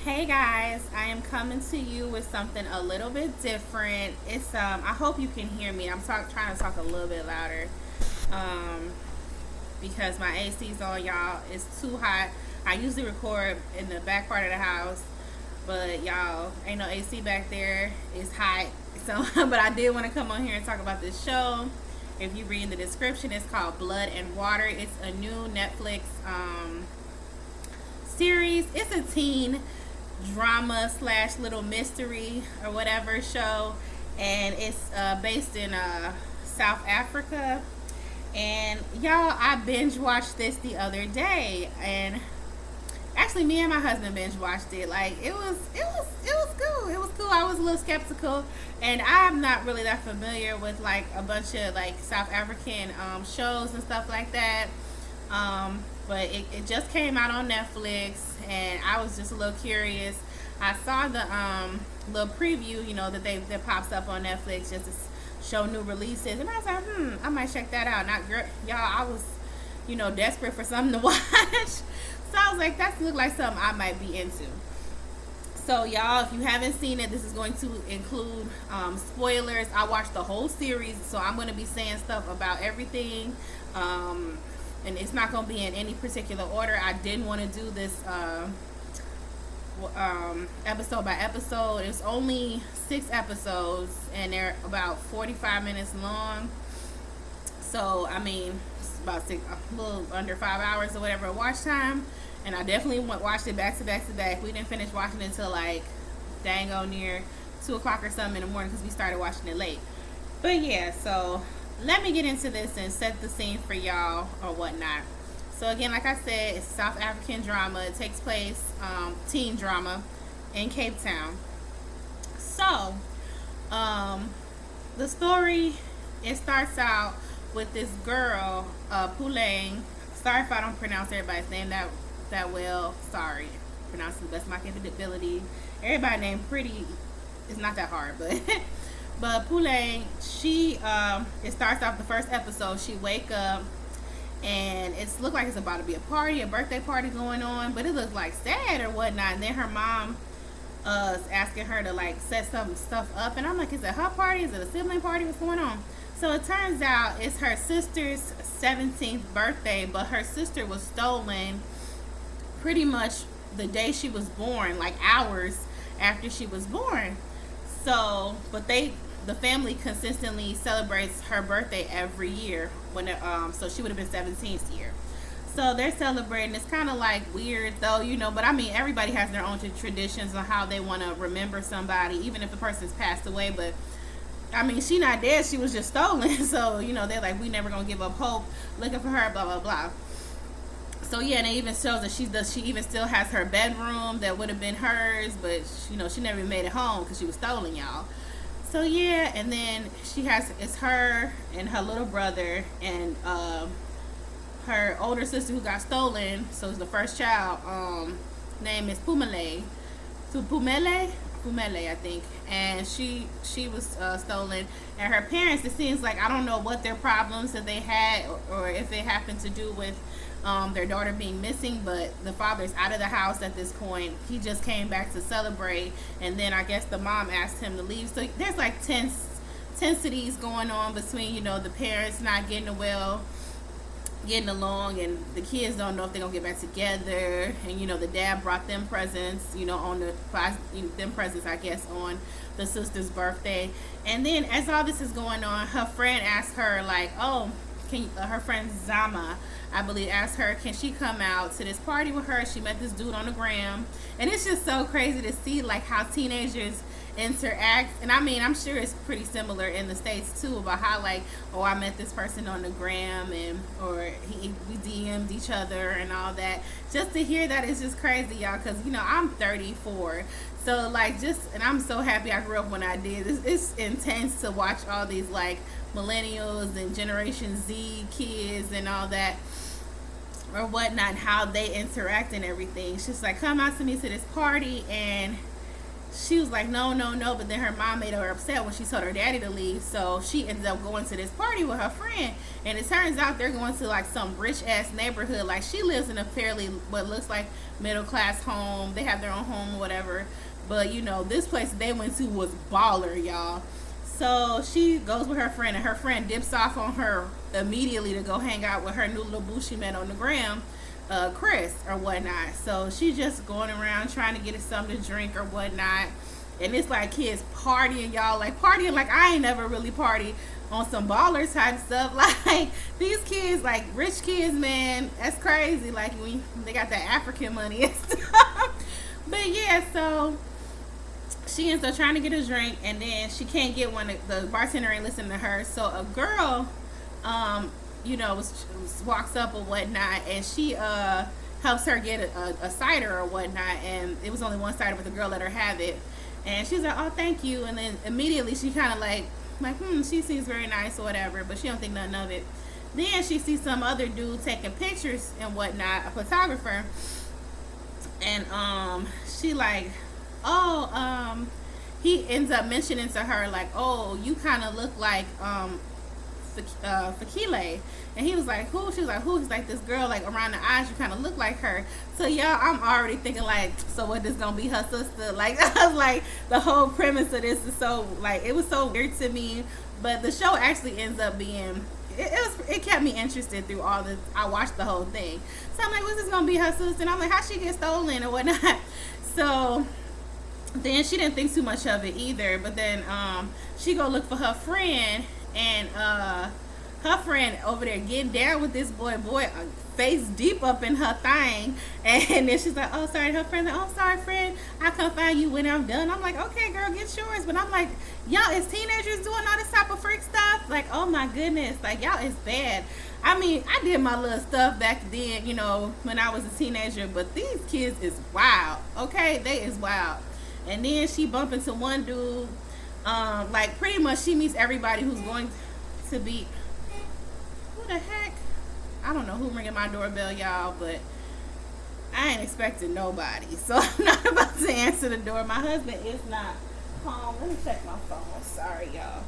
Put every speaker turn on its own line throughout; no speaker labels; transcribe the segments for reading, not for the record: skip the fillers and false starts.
Hey guys, I am coming to you with something a little bit different. I hope you can hear me. Trying to talk a little bit louder. Um because my AC's on, y'all. It's too hot. I usually record in the back part of the house, but y'all ain't no AC back there. It's hot. So but I did want to come on here and talk about this show. If you read in the description, it's called Blood and Water. It's a new Netflix series. It's a teen drama slash little mystery or whatever show, and it's based in South Africa. And y'all, I binge watched this the other day, and actually, me and my husband binge watched it. Like it was cool. It was cool. I was a little skeptical, and I'm not really that familiar with like a bunch of like South African shows and stuff like that. But it just came out on Netflix, and I was just a little curious. I saw the little preview, that pops up on Netflix just to show new releases, and I was like, I might check that out. Not girl, y'all. I was, desperate for something to watch, so I was like, that looked like something I might be into. So y'all, if you haven't seen it, this is going to include spoilers. I watched the whole series, so I'm going to be saying stuff about everything. And it's not going to be in any particular order. I didn't want to do this episode by episode. It's only 6 episodes, and they're about 45 minutes long. So, I mean, it's about a little under 5 hours or whatever watch time. And I definitely watched it back to back to back. We didn't finish watching it until like dango near 2 o'clock or something in the morning because we started watching it late. But yeah, so let me get into this and set the scene for y'all or whatnot. So again, like I said, it's South African drama. It takes place, teen drama, in Cape Town. So, the story, it starts out with this girl, Pulang. Sorry if I don't pronounce everybody's name that well. Sorry. Pronounce the best of my capability. Everybody named pretty. It's not that hard, but but Pulang, it starts off the first episode. She wake up, and it's looked like it's about to be a birthday party going on, but it looks like sad or whatnot. And then her mom is asking her to like set some stuff up, and I'm like, is it her party? Is it a sibling party? What's going on? So it turns out it's her sister's 17th birthday, but her sister was stolen pretty much the day she was born, like hours after she was born. So, but the family consistently celebrates her birthday every year so she would have been 17th year. So they're celebrating. It's kind of like weird though, but I mean, everybody has their own traditions on how they want to remember somebody, even if the person's passed away. But I mean, she not dead, she was just stolen. So, they're like, we never gonna give up hope looking for her, blah blah blah. So yeah, and it even shows that she even still has her bedroom that would have been hers, but she never even made it home because she was stolen, y'all. So yeah, and then it's her and her little brother and her older sister who got stolen. So it's the first child. Name is Pumele. So Pumele, I think. And she was stolen. And her parents, it seems like, I don't know what their problems that they had, or if it happened to do with their daughter being missing, but the father's out of the house at this point. He just came back to celebrate, and then I guess the mom asked him to leave. So there's like tensities going on between, the parents not getting along, and the kids don't know if they're gonna get back together. And the dad brought them presents, them presents, I guess, on the sister's birthday. And then as all this is going on, her friend asked her like, oh, her friend Zama, I believe, asked her, can she come out to this party with her? She met this dude on the gram, and it's just so crazy to see like how teenagers interact. And I mean, I'm sure it's pretty similar in the States too, about how like, oh, I met this person on the gram, or we DM'd each other and all that. Just to hear that is just crazy, y'all, because I'm 34, so like, and I'm so happy I grew up when I did. It's intense to watch all these like millennials and Generation Z kids and all that or whatnot, how they interact and everything. She's like, come out to me to this party, and she was like, no, no, no. But then her mom made her upset when she told her daddy to leave. So she ended up going to this party with her friend. And it turns out they're going to like some rich ass neighborhood. Like she lives in a fairly, what looks like middle class home. They have their own home or whatever. But you know, this place they went to was baller, y'all. So she goes with her friend, and her friend dips off on her immediately to go hang out with her new little boo she met on the gram, Chris or whatnot. So she's just going around trying to get us something to drink or whatnot. And it's like kids partying, y'all, like partying like I ain't never really partied on some baller type stuff. Like these kids, like rich kids, man, that's crazy. Like when they got that African money and stuff. But yeah, so she ends up trying to get a drink, and then she can't get one. The bartender ain't listening to her. So a girl, you know, walks up or whatnot, and she helps her get a cider or whatnot. And it was only one cider, but the girl let her have it. And she's like, "Oh, thank you." And then immediately she kind of like, she seems very nice or whatever, but she don't think nothing of it. Then she sees some other dude taking pictures and whatnot, a photographer, and she like, oh, he ends up mentioning to her like, oh, you kind of look like Fakile. And he was like, who? She was like, who? He's like, this girl, like around the eyes, you kind of look like her. So y'all, I'm already thinking like, so what, this gonna be her sister? Like, I was like, the whole premise of this is so like, it was so weird to me. But the show actually ends up being, it kept me interested through all this. I watched the whole thing. So I'm like, what's this gonna be her sister? And I'm like, how she get stolen or whatnot? So then she didn't think too much of it either. But then she go look for her friend, and her friend over there getting down with this boy, face deep up in her thing. And then she's like, oh, sorry. Her friend's like, oh, sorry, friend, I come find you when I'm done. I'm like, okay, girl, get yours. But I'm like, y'all is teenagers doing all this type of freak stuff? Like, oh my goodness, like y'all is bad. I mean, I did my little stuff back then, you know, when I was a teenager, but these kids is wild. Okay, they is wild. And then she bump into one dude, like pretty much she meets everybody who's going to be, who the heck? I don't know who ringing my doorbell, y'all, but I ain't expecting nobody. So I'm not about to answer the door. My husband is not home. Let me check my phone. Sorry, y'all.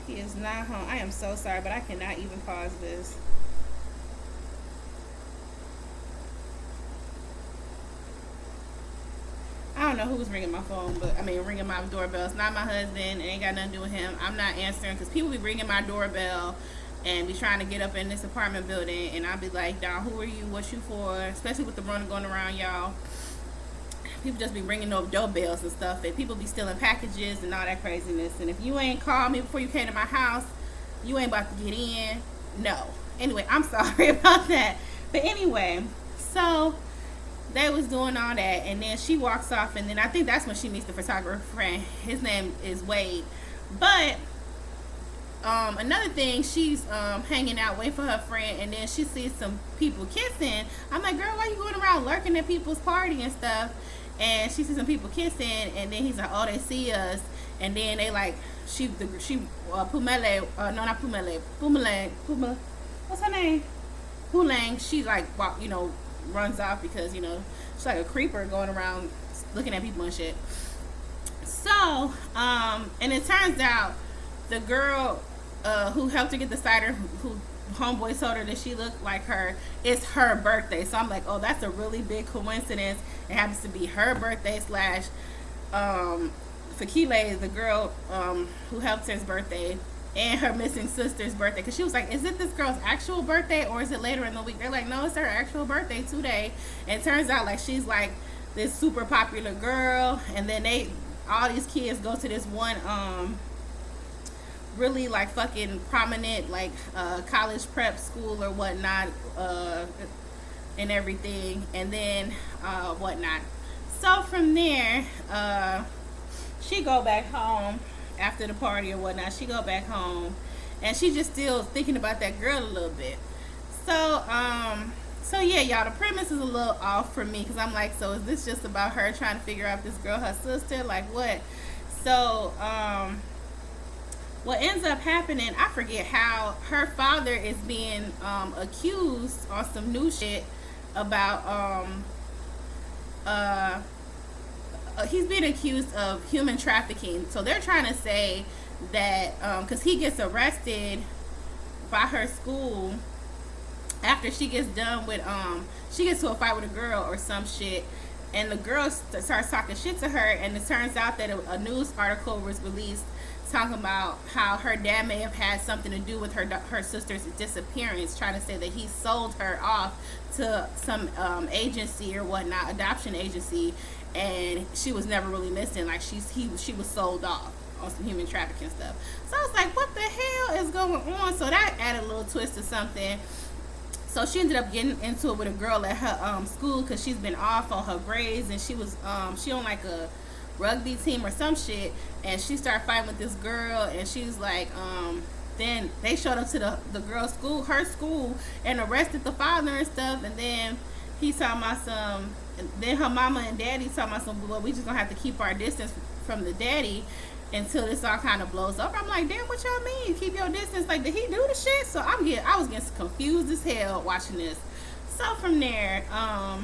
He is not home. I am so sorry, but I cannot even pause this. I don't know who's ringing my phone, but I mean ringing my doorbell. It's not my husband. It ain't got nothing to do with him. I'm not answering because people be ringing my doorbell and be trying to get up in this apartment building, and I'll be like, Don, who are you? What you for? Especially with the run going around, y'all. People just be ringing those doorbells and stuff, and people be stealing packages and all that craziness. And if you ain't called me before you came to my house, you ain't about to get in. No. Anyway, I'm sorry about that. But anyway, so they was doing all that, and then she walks off, and then I think that's when she meets the photographer friend. His name is Wade. But another thing, she's hanging out waiting for her friend, and then she sees some people kissing. I'm like, girl, why you going around lurking at people's party and stuff? And she sees some people kissing, and then he's like, oh, they see us. And then they like, Pumele, no, not Pumele, Pumele, what's her name? Pulang, she like, you know, runs off because, you know, she's like a creeper going around looking at people and shit. So, and it turns out the girl who helped her get the cider, who homeboy told her that she looked like her, it's her birthday. So I'm like, oh, that's a really big coincidence. It happens to be her birthday slash Fakile, the girl who helped her's birthday, and her missing sister's birthday. Because she was like, is it this girl's actual birthday or is it later in the week? They're like, no, it's her actual birthday today. And it turns out like she's like this super popular girl. And then all these kids go to this one really like fucking prominent like college prep school or whatnot, and everything, and then whatnot. So from there, she go back home after the party or whatnot. She go back home, and she just still thinking about that girl a little bit. So so yeah, y'all, the premise is a little off for me, because I'm like, so is this just about her trying to figure out if this girl her sister, like what? So what ends up happening, I forget how, her father is being accused on some new shit about he's being accused of human trafficking. So they're trying to say that because he gets arrested by her school after she gets done with she gets to a fight with a girl or some shit, and the girl starts talking shit to her, and it turns out that a news article was released talking about how her dad may have had something to do with her sister's disappearance, trying to say that he sold her off to some agency or whatnot, adoption agency, and she was never really missing. Like she was sold off on some human trafficking stuff. So I was like, what the hell is going on? So that added a little twist to something. So she ended up getting into it with a girl at her school because she's been off on her grades, and she was she on like a rugby team or some shit, and she started fighting with this girl, and she was like then they showed up to the girl's school, her school, and arrested the father and stuff, and then he's talking about some, and then her mama and daddy talking about some, well, we just gonna have to keep our distance from the daddy until this all kind of blows up. I'm like, damn, what y'all mean keep your distance? Like, did he do the shit? So I was getting confused as hell watching this. So from there, I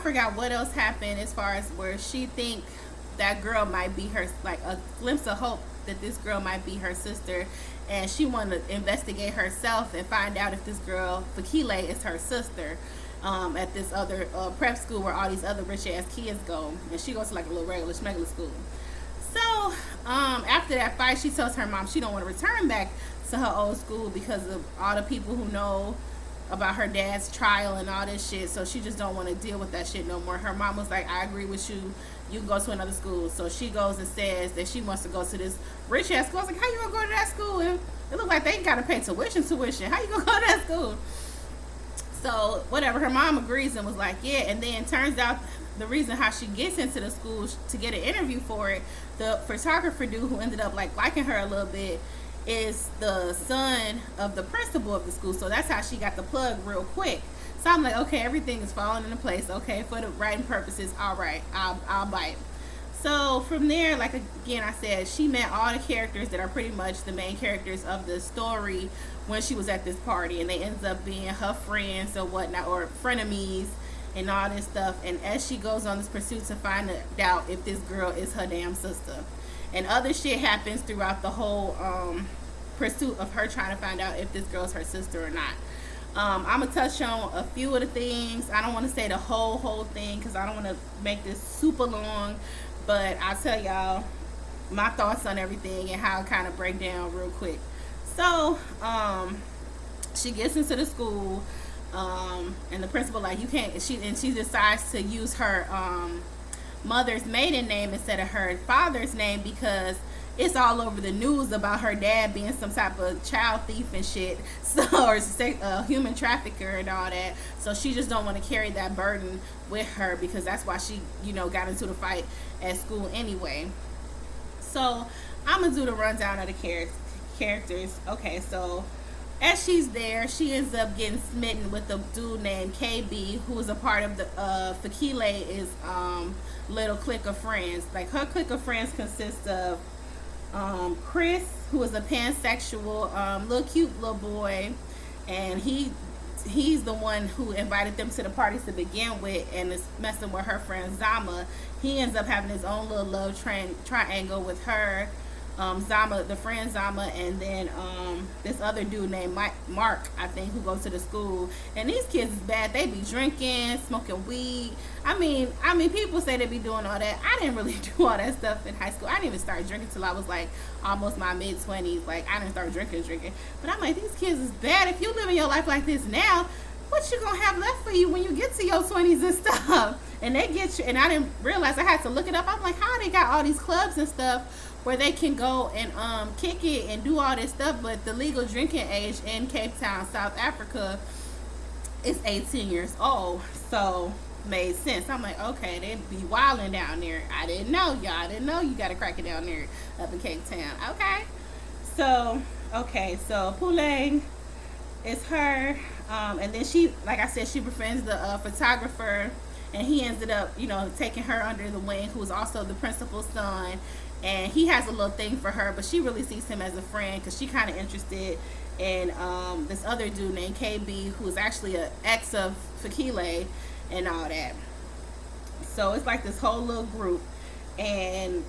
forgot what else happened as far as where she think that girl might be her, like a glimpse of hope that this girl might be her sister, and she wanted to investigate herself and find out if this girl Fakile is her sister. At this other prep school where all these other rich ass kids go, and she goes to like a little regular schmegular school. So after that fight, she tells her mom she don't want to return back to her old school because of all the people who know about her dad's trial and all this shit. So she just don't want to deal with that shit no more. Her mom was like, I agree with you, you can go to another school. So she goes and says that she wants to go to this rich ass school. I was like, how you gonna go to that school? And it looked like they gotta pay tuition. How you gonna go to that school? So whatever, her mom agrees and was like, yeah. And then turns out the reason how she gets into the school to get an interview for it, the photographer dude who ended up like liking her a little bit, is the son of the principal of the school. So that's how she got the plug real quick. So I'm like, okay, everything is falling into place. Okay, for the writing purposes, all right, I'll bite. So from there, like again I said, she met all the characters that are pretty much the main characters of the story when she was at this party, and they ends up being her friends or whatnot, or frenemies and all this stuff. And as she goes on this pursuit to find out if this girl is her damn sister, and other shit happens throughout the whole pursuit of her trying to find out if this girl's her sister or not. I'm gonna touch on a few of the things. I don't want to say the whole thing because I don't want to make this super long, but I'll tell y'all my thoughts on everything and how it kind of break down real quick. So she gets into the school, and the principal like, you can't, she decides to use her mother's maiden name instead of her father's name because it's all over the news about her dad being some type of child thief and shit, so, or human trafficker and all that. So she just don't want to carry that burden with her because that's why she, got into the fight at school anyway. So I'm gonna do the rundown of the characters. Okay, so as she's there, she ends up getting smitten with a dude named KB, who is a part of the Fakile's little clique of friends. Like, her clique of friends consists of Chris, who is a pansexual little cute little boy, and he's the one who invited them to the parties to begin with and is messing with her friend Zama. He ends up having his own little love triangle with her, Zama, the friend Zama, and then this other dude named Mark, I think, who goes to the school. And these kids is bad. They be drinking, smoking weed. I mean, people say they be doing all that. I didn't really do all that stuff in high school. I didn't even start drinking till I was like almost my mid-20s. Like, I didn't start drinking. But I'm like, these kids is bad. If you living your life like this now, what you gonna have left for you when you get to your 20s and stuff? And they get you, and I didn't realize, I had to look it up. I'm like, how they got all these clubs and stuff where they can go and kick it and do all this stuff, but the legal drinking age in Cape Town, South Africa is 18 years old. So made sense. I'm like, okay, they be wilding down there. I didn't know, y'all. I didn't know you gotta crack it down there up in Cape Town. So Pulang is her, and then she, like I said, she befriends the photographer, and he ended up, taking her under the wing, who is also the principal's son. And he has a little thing for her, but she really sees him as a friend because she kind of interested in this other dude named KB, who's actually an ex of Fakile and all that. So it's like this whole little group, and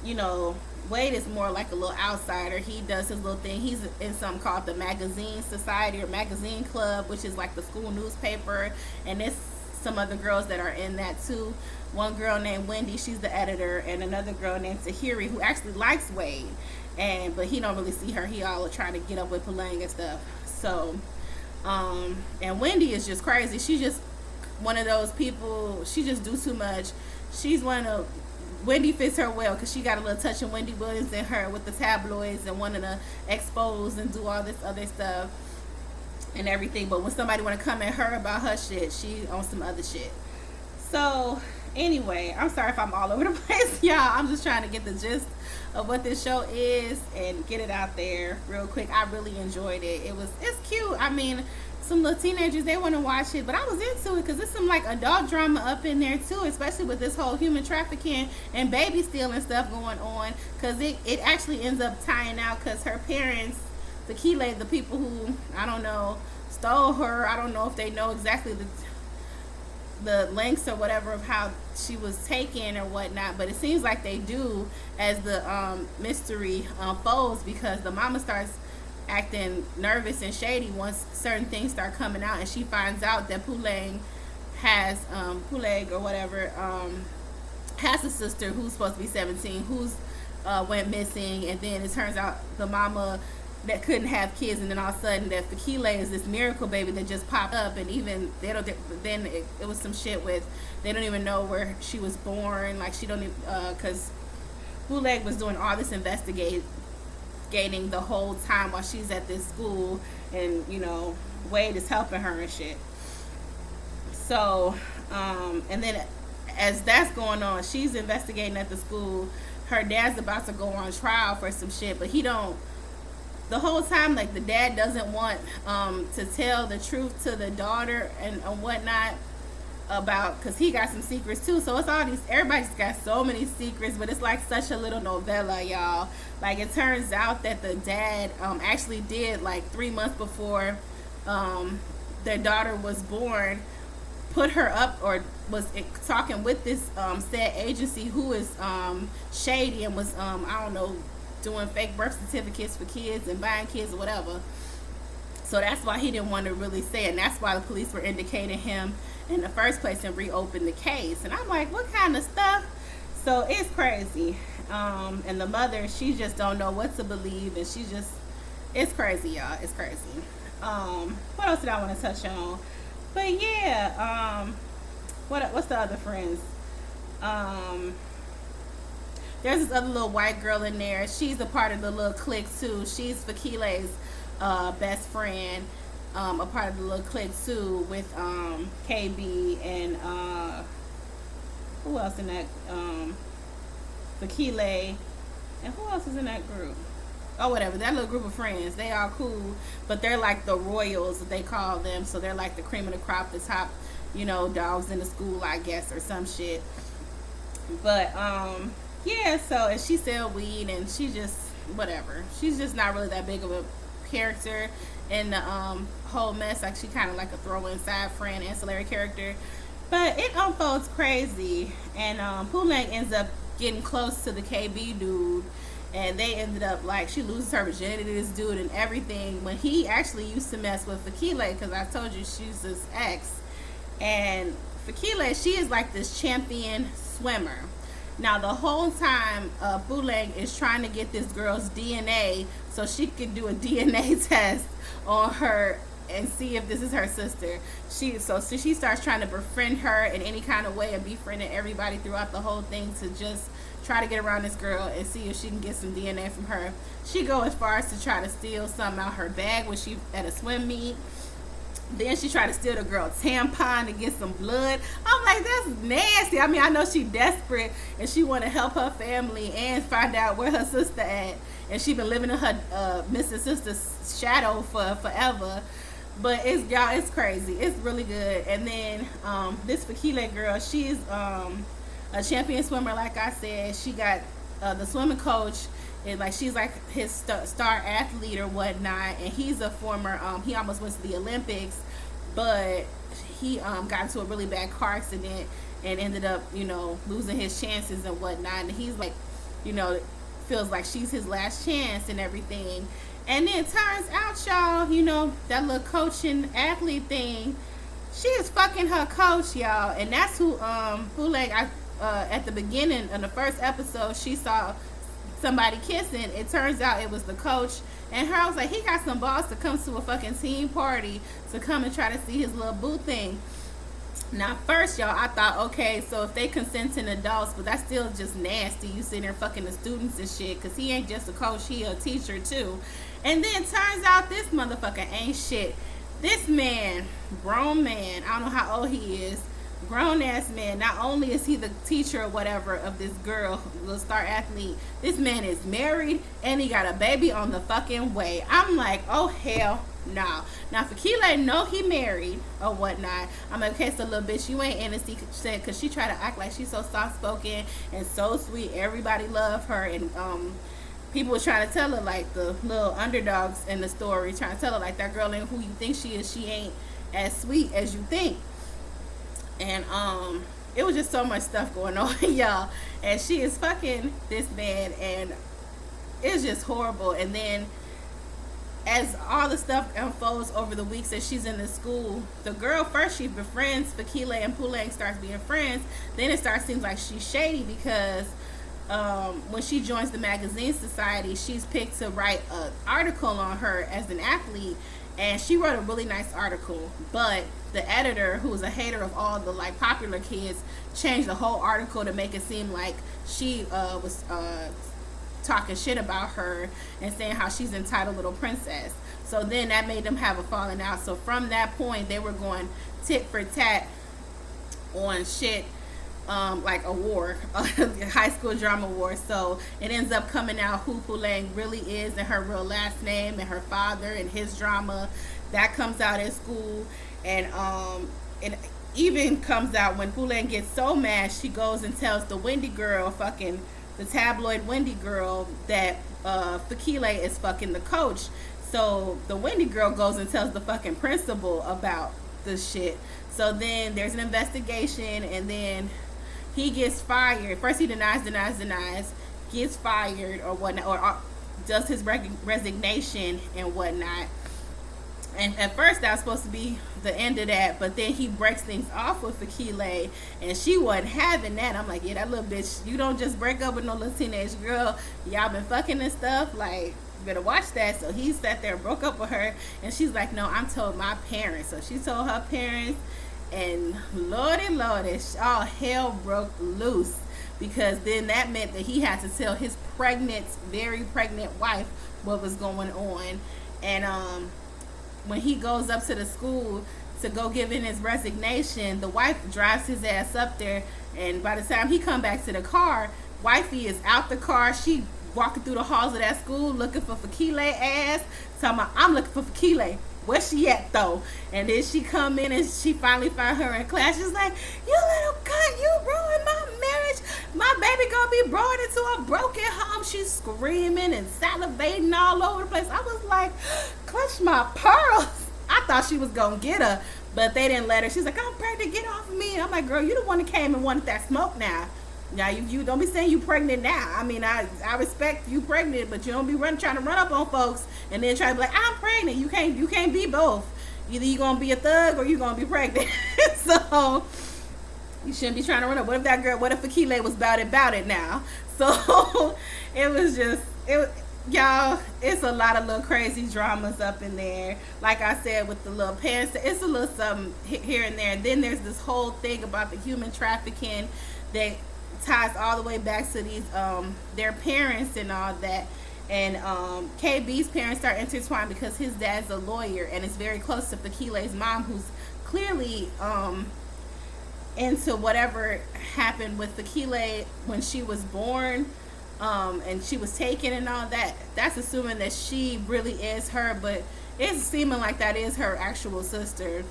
Wade is more like a little outsider. He does his little thing. He's in something called the Magazine Society or Magazine Club, which is like the school newspaper, and there's some other girls that are in that too. One girl named Wendy, she's the editor, and another girl named Tahiri, who actually likes Wade, but he don't really see her. He all trying to get up with Palang and stuff. So, and Wendy is just crazy. She's just one of those people. She just do too much. She's one of Wendy fits her well because she got a little touch of Wendy Williams in her with the tabloids and wanting to expose and do all this other stuff and everything. But when somebody want to come at her about her shit, she on some other shit. So anyway, I'm sorry if I'm all over the place, y'all. I'm just trying to get the gist of what this show is and get it out there real quick. I really enjoyed it. It's cute. I mean, some little teenagers, they want to watch it, but I was into it because there's some like adult drama up in there too, especially with this whole human trafficking and baby stealing stuff going on, because it actually ends up tying out because her parents, the Kile, the people who, I don't know, stole her, I don't know if they know exactly the lengths or whatever of how she was taken or whatnot, but it seems like they do as the mystery unfolds, because the mama starts acting nervous and shady once certain things start coming out, and she finds out that Pulang has Pulag or whatever has a sister who's supposed to be 17 who's went missing, and then it turns out the mama that couldn't have kids, and then all of a sudden that Fakile is this miracle baby that just popped up, and even they don't. Then it was some shit with they don't even know where she was born. Like she don't even because Pulag was doing all this investigating the whole time while she's at this school, and Wade is helping her and shit. So and then as that's going on, she's investigating at the school. Her dad's about to go on trial for some shit, but he don't. The whole time, like, the dad doesn't want to tell the truth to the daughter and whatnot about, because he got some secrets too. So it's all these, everybody's got so many secrets, but it's like such a little novella, y'all. Like, it turns out that the dad actually did, like 3 months before their daughter was born, put her up, or was talking with this said agency who is shady and was I don't know, doing fake birth certificates for kids and buying kids or whatever. So that's why he didn't want to really say it, and that's why the police were indicating him in the first place and reopened the case. And I'm like, what kind of stuff? So it's crazy. And the mother, she just don't know what to believe, and she just, it's crazy, y'all. It's crazy. What else did I want to touch on? But yeah, what's the other friends? There's this other little white girl in there. She's a part of the little clique too. She's Fakile's best friend, a part of the little clique too, with KB and who else in that? Fakile, and who else is in that group? Oh, whatever. That little group of friends, they all cool, but they're like the royals, they call them. So they're like the cream of the crop, the top, dogs in the school, I guess, or some shit. But yeah, so, and she sell weed, and she just, whatever. She's just not really that big of a character in the whole mess. Like, she kind of like a throw-in side friend, ancillary character. But it unfolds crazy, and Pulang ends up getting close to the KB dude, and they ended up, like, she loses her virginity to this dude and everything, when he actually used to mess with Fakile, because I told you she's his ex. And Fakile, she is like this champion swimmer. Now, the whole time, Pulang is trying to get this girl's DNA so she could do a DNA test on her and see if this is her sister. So she starts trying to befriend her in any kind of way and befriending everybody throughout the whole thing to just try to get around this girl and see if she can get some DNA from her. She go as far as to try to steal something out her bag when she at a swim meet. Then she tried to steal the girl tampon to get some blood. I'm like, that's nasty. I mean, I know she desperate and she want to help her family and find out where her sister at. And she been living in her missing sister's shadow for forever. But it's crazy. It's really good. And then this Fakile girl, she's a champion swimmer, like I said. She got the swimming coach. And like, she's like his star athlete or whatnot, and he's a former he almost went to the Olympics, but he got into a really bad car accident and ended up, you know, losing his chances and whatnot. And he's like, you know, feels like she's his last chance and everything. And then it turns out, y'all, you know, that little coaching athlete thing, she is fucking her coach, y'all. And that's who Puleg, at the beginning of the first episode, she saw somebody kissing. It turns out it was the coach. And her was like, he got some balls to come to a fucking team party to come and try to see his little boo thing. Now, first, y'all, I thought, okay, so if they consenting adults, but that's still just nasty. You sitting there fucking the students and shit, because he ain't just a coach, he a teacher, too. And then turns out this motherfucker ain't shit. This man, grown man, I don't know how old he is, grown-ass man, not only is he the teacher or whatever of this girl, little star athlete, this man is married, and he got a baby on the fucking way. I'm like, oh, hell no. Now, for Keela, know he married or whatnot. I'm like, okay, so little bitch, you ain't innocent, because she tried to act like she's so soft-spoken and so sweet. Everybody loved her, and people were trying to tell her, like, the little underdogs in the story, trying to tell her, like, that girl ain't who you think she is. She ain't as sweet as you think. And it was just so much stuff going on, y'all. And she is fucking this man, and it's just horrible. And then as all the stuff unfolds over the weeks that she's in the school, the girl first, she befriends Fakile, and Pulang starts being friends. Then it starts seems like she's shady, because when she joins the magazine society, she's picked to write an article on her as an athlete. And she wrote a really nice article, but the editor, who was a hater of all the like popular kids, changed the whole article to make it seem like she was talking shit about her and saying how she's entitled little princess. So then that made them have a falling out. So from that point, they were going tit for tat on shit, like a war, high school drama war. So it ends up coming out who Pulang really is, and her real last name, and her father, and his drama. That comes out at school. And it even comes out when Pulang gets so mad, she goes and tells the Wendy girl, fucking the tabloid Wendy girl, that Fakile is fucking the coach. So the Wendy girl goes and tells the fucking principal about this shit. So then there's an investigation, and then he gets fired. First he denies, gets fired or whatnot, or does his resignation and whatnot. And at first that was supposed to be the end of that, but then he breaks things off with Fakile, and she wasn't having that. I'm like, yeah, that little bitch, you don't just break up with no little teenage girl. Y'all been fucking and stuff, like, you better watch that. So he sat there and broke up with her, and she's like, no, I'm told my parents. So she told her parents, and lordy, all hell broke loose, because then that meant that he had to tell his very pregnant wife what was going on. And when he goes up to the school to go give in his resignation, the wife drives his ass up there, and by the time he come back to the car, wifey is out the car. She walking through the halls of that school looking for Fakile ass, talking about, I'm looking for Fakile. Where she at though? And then she come in and she finally find her in class. She's like, you little cunt, you ruined my marriage. My baby gonna be brought into a broken home. She's screaming and salivating all over the place. I was like, clutch my pearls. I thought she was gonna get her, but they didn't let her. She's like, I'm pregnant, get off of me. And I'm like, girl, you the one that came and wanted that smoke now. Now you don't be saying you pregnant now. I mean, I respect you pregnant, but you don't be trying to run up on folks and then try to be like, I'm pregnant. You can't be both. Either you gonna be a thug or you gonna be pregnant. So you shouldn't be trying to run up. What if Fakile was about it now? So it was y'all, it's a lot of little crazy dramas up in there. Like I said, with the little parents, it's a little something here and there. And then there's this whole thing about the human trafficking that ties all the way back to these their parents and all that. And KB's parents are intertwined because his dad's a lawyer, and it's very close to Fakile's mom, who's clearly into whatever happened with Fakile when she was born, and she was taken and all that. That's assuming that she really is her, but it's seeming like that is her actual sister.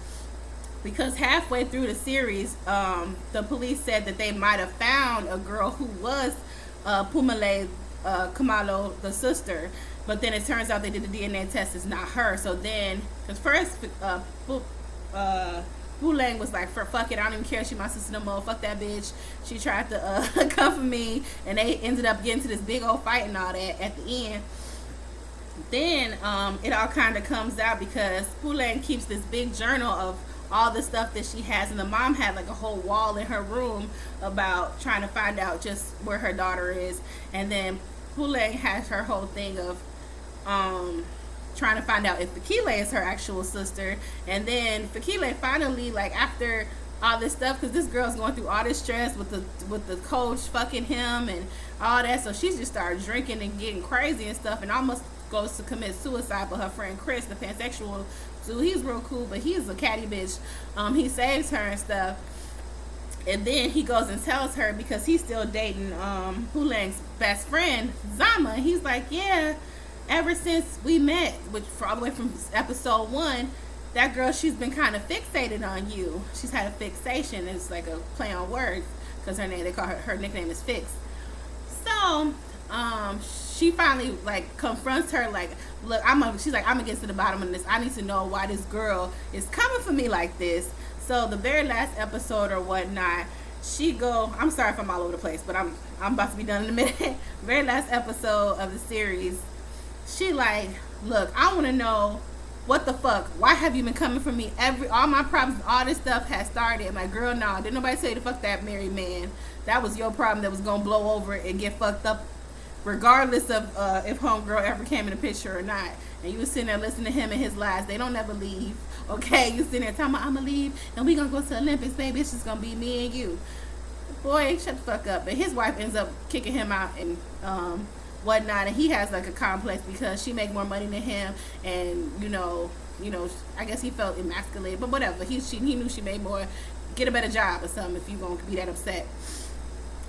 Because halfway through the series, the police said that they might have found a girl who was Pumale Kamalo, the sister. But then it turns out they did the DNA test, it's not her. So then, because first, Pulang was like, for fuck it, I don't even care, she my sister no more, fuck that bitch. She tried to come for me, and they ended up getting to this big old fight and all that at the end. Then it all kind of comes out because Pulang keeps this big journal of all the stuff that she has, and the mom had like a whole wall in her room about trying to find out just where her daughter is. And then Pulang has her whole thing of trying to find out if Fakile is her actual sister. And then Fakile finally, like, after all this stuff, because this girl's going through all this stress with the coach fucking him and all that, so she just started drinking and getting crazy and stuff, and almost goes to commit suicide. But her friend Chris, the pansexual dude, he's real cool, but he's a catty bitch. He saves her and stuff. And then he goes and tells her, because he's still dating Pulang's best friend, Zama. He's like, yeah, ever since we met, which all the way from episode 1, that girl, she's been kind of fixated on you. She's had a fixation. It's like a play on words, because they call her nickname is Fix. So she finally like confronts her, like, look, she's like, I'm gonna get to the bottom of this. I need to know why this girl is coming for me like this. So the very last episode or whatnot, I'm sorry if I'm all over the place, but I'm about to be done in a minute. Very last episode of the series, she like, look, I want to know what the fuck, why have you been coming for me? All my problems, all this stuff has started. I'm like, girl, no, didn't nobody tell you to fuck that married man. That was your problem that was gonna blow over and get fucked up, regardless of if homegirl ever came in the picture or not. And you was sitting there listening to him and his lies. They don't ever leave, okay? You sitting there talking about, I'm gonna leave and we gonna go to the Olympics, baby. It's just gonna be me and you. Boy, shut the fuck up. But his wife ends up kicking him out and whatnot, and he has like a complex because she make more money than him, and you know, I guess he felt emasculated, but whatever. He knew she made more. Get a better job or something if you gonna be that upset.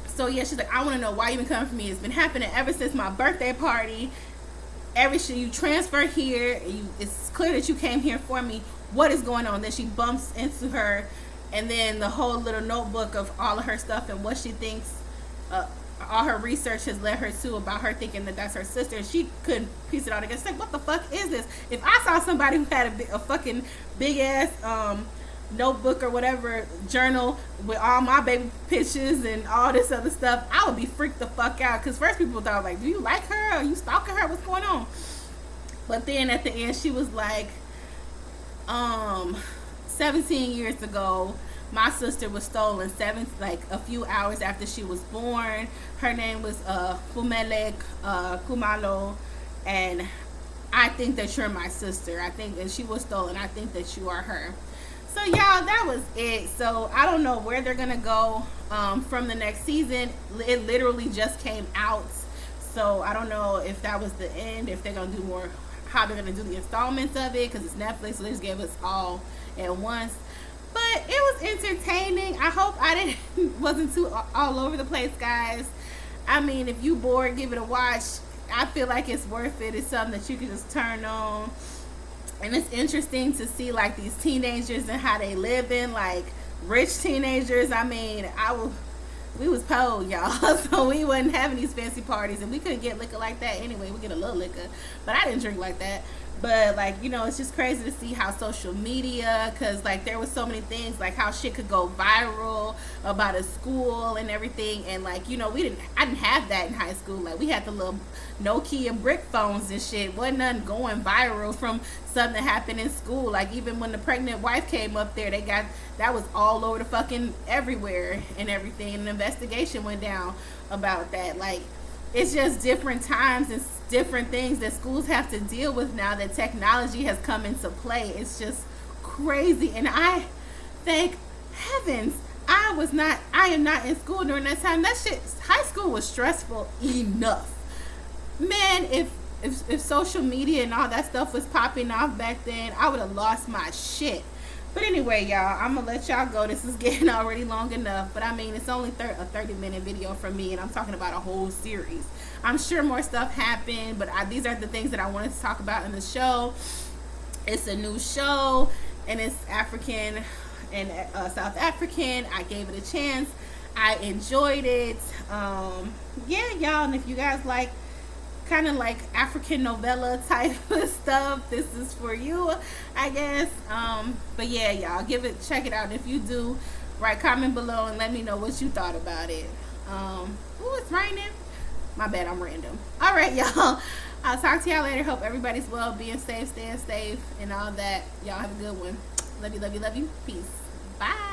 So yeah, she's like, I want to know why you been coming for me. It's been happening ever since my birthday party. You transfer here. It's clear that you came here for me. What is going on? Then she bumps into her, and then the whole little notebook of all of her stuff and what she thinks, all her research has led her to about her thinking that that's her sister. And she couldn't piece it all together. She's like, what the fuck is this? If I saw somebody who had a fucking big ass notebook or whatever, journal with all my baby pictures and all this other stuff, I would be freaked the fuck out. Because first people thought, like, do you like her? Are you stalking her? What's going on? But then at the end she was like, 17 years ago my sister was stolen, like a few hours after she was born. Her name was Fumele Kumalo, and I think that you're my sister. I think that she was stolen. I think that you are her. So y'all, that was it. So I don't know where they're gonna go from the next season. It literally just came out, so I don't know if that was the end, if they're gonna do more, how they're gonna do the installments of it, because it's Netflix, so they just gave us all at once. But it was entertaining. I hope I wasn't too all over the place, guys. I mean, if you bored, give it a watch. I feel like it's worth it. It's something that you can just turn on. And it's interesting to see like these teenagers and how they live in, like rich teenagers. I mean, we was poor, y'all, so we wasn't having these fancy parties, and we couldn't get liquor like that anyway. We get a little liquor, but I didn't drink like that. But like, you know, it's just crazy to see how social media, because like there was so many things, like how shit could go viral about a school and everything. And like, you know, I didn't have that in high school. Like we had the little Nokia brick phones and shit. Wasn't nothing going viral from something that happened in school. Like even when the pregnant wife came up there, that was all over the fucking everywhere and everything. And an investigation went down about that. Like, it's just different times and different things that schools have to deal with now that technology has come into play. It's just crazy. And I thank heavens I am not in school during that time. That shit, high school was stressful enough. Man, if social media and all that stuff was popping off back then, I would have lost my shit. But anyway, y'all, I'm going to let y'all go. This is getting already long enough. But, I mean, it's only a 30-minute video for me, and I'm talking about a whole series. I'm sure more stuff happened, but these are the things that I wanted to talk about in the show. It's a new show, and it's African and South African. I gave it a chance. I enjoyed it. Yeah, y'all, and if you guys like kind of like African novella type of stuff, this is for you, I guess. But yeah, y'all, check it out. If you do, write comment below and let me know what you thought about it. Oh, it's raining. My bad, I'm random. All right, y'all. I'll talk to y'all later. Hope everybody's well, being safe, staying safe, and all that. Y'all have a good one. Love you, love you, love you. Peace. Bye.